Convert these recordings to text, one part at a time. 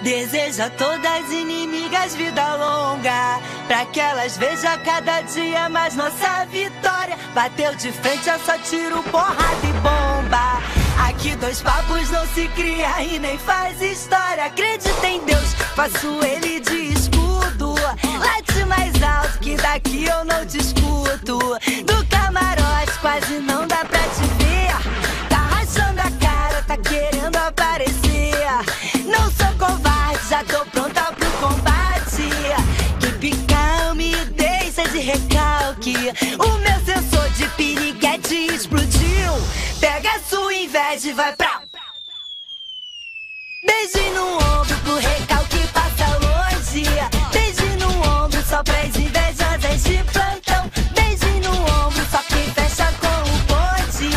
Desejo a todas as inimigas vida longa, pra que elas vejam cada dia mais nossa vitória. Bateu de frente, é só tiro, porrada e bomba. Aqui dois papos não se cria e nem faz história. Acredita em Deus, faço ele de escudo. Late mais alto que daqui eu não discuto. Do camarote quase não dá pra te ver. Tá rachando a cara, tá querendo aparecer. Não sou covarde, já tô pronta pro combate. Que calme, deixa de recalque. O meu sensor de piriguete explodiu. Pega a sua inveja e vai pra... Beijo no ombro pro recalque passa longe. Beijo no ombro só pras invejosas de plantão. Beijo no ombro só quem fecha com o bonde.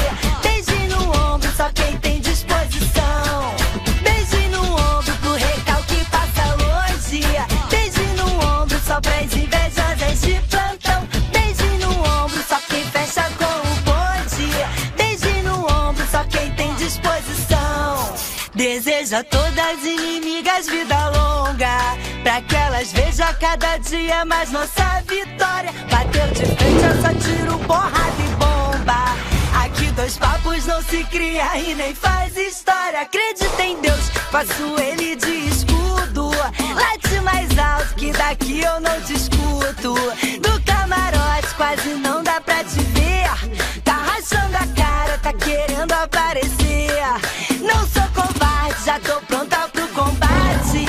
Beijo no ombro só quem tem disposição. Beijo no ombro pro recalque passa longe. Beijo no ombro só pras invejosas de plantão. Beijo no ombro só quem fecha com o bonde. Beijo no ombro só quem tem disposição. Desejo a todas as inimigas vida longa, pra que elas vejam cada dia mais nossa vitória. Bateu de frente, é só tiro, porrada e bomba. Aqui dois papos não se cria e nem faz história. Acredita em Deus, faço ele de escudo. Late mais alto que daqui eu não discuto. Do camarote quase não dá pra te ver. Tá rachando a cara, tá querendo aparecer. Não sou covarde, já tô pronta pro combate.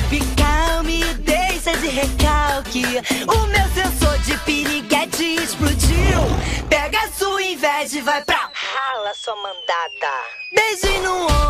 Que calme, deixa de recalque. O meu sensor de piriguete explodiu. Pega a sua inveja e vai pra... Rala, sua mandada. Beijo no ombro